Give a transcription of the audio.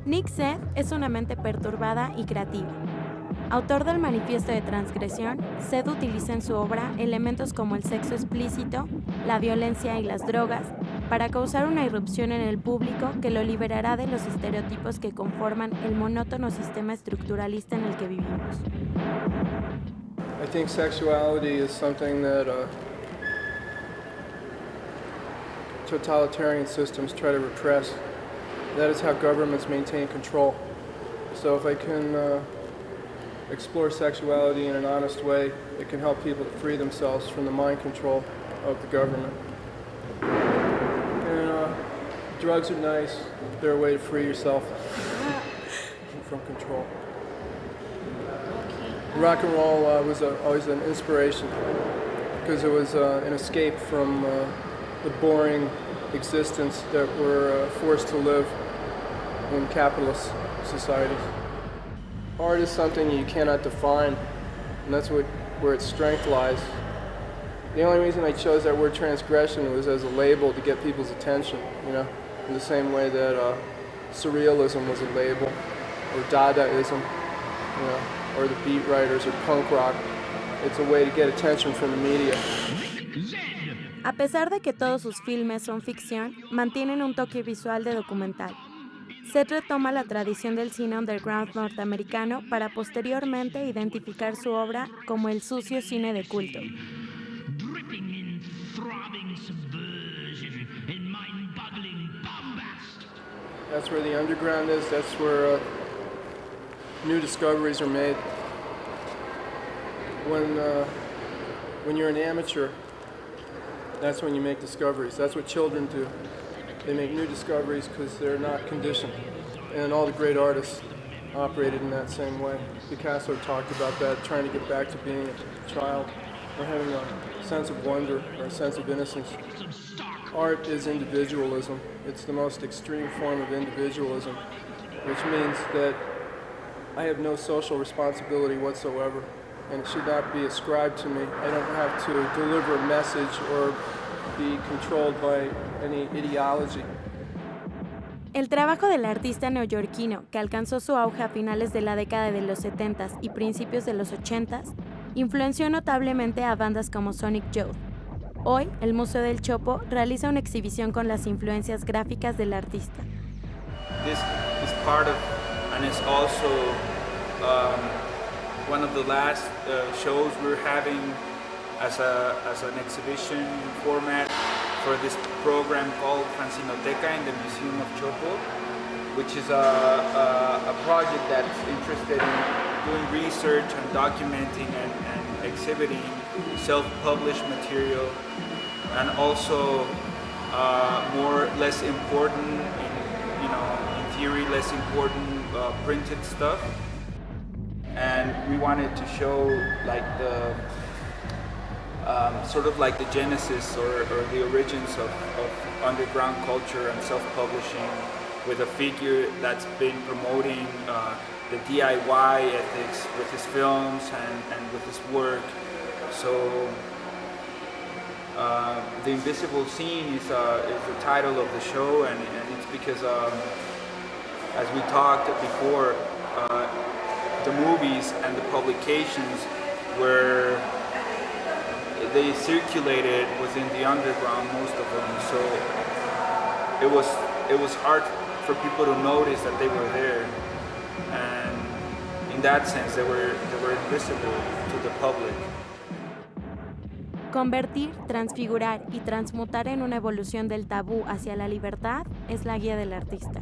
Nick Zedd es una mente perturbada y creativa. Autor del Manifiesto de Transgresión, Zedd utiliza en su obra elementos como el sexo explícito, la violencia y las drogas para causar una irrupción en el público que lo liberará de los estereotipos que conforman el monótono sistema estructuralista en el que vivimos. I think sexuality is something that totalitarian systems try to repress. That is how governments maintain control. So if I can explore sexuality in an honest way, it can help people to free themselves from the mind control of the government. And drugs are nice. They're a way to free yourself from control. Rock and roll was always an inspiration because it was an escape from the boring existence that we're forced to live in capitalist societies. Art is something you cannot define, and that's where its strength lies. The only reason I chose that word transgression was as a label to get people's attention, you know, in the same way that surrealism was a label, or Dadaism, you know, or the beat writers or punk rock. It's a way to get attention from the media. A pesar de que todos sus filmes son ficción, mantienen un toque visual de documental. Zedd retoma la tradición del cine underground norteamericano para posteriormente identificar su obra como el sucio cine de culto. That's where the underground is, that's where new discoveries are made. When you're an amateur, that's when you make discoveries. That's what children do. They make new discoveries because they're not conditioned. And all the great artists operated in that same way. Picasso talked about that, trying to get back to being a child or having a sense of wonder or a sense of innocence. Art is individualism. It's the most extreme form of individualism, which means that I have no social responsibility whatsoever, and it should not be ascribed to me. I don't have to deliver a message or be controlled by any ideology. El trabajo del artista neoyorquino, que alcanzó su auge a finales de la década de los 70s y principios de los 80s, influenció notablemente a bandas como Sonic Youth. Hoy, el Museo del Chopo realiza una exhibición con las influencias gráficas del artista. This is part of, and it's also one of the last shows we're having as an exhibition format for this program called Fanzinoteca in the Museum of Chopo, which is a project that's interested in doing research and documenting and exhibiting self-published material, and also less important, in theory, less important printed stuff. And we wanted to show like the sort of like the genesis or the origins of underground culture and self-publishing, with a figure that's been promoting the DIY ethics with his films and with his work. So The Invisible Scene is the title of the show, and it's because as we talked before, the movies and the publications were, they circulated within the underground, most of them, so it was hard for people to notice that they were there, and in that sense they were invisible to the public. Convertir, transfigurar y transmutar en una evolución del tabú hacia la libertad es la guía del artista.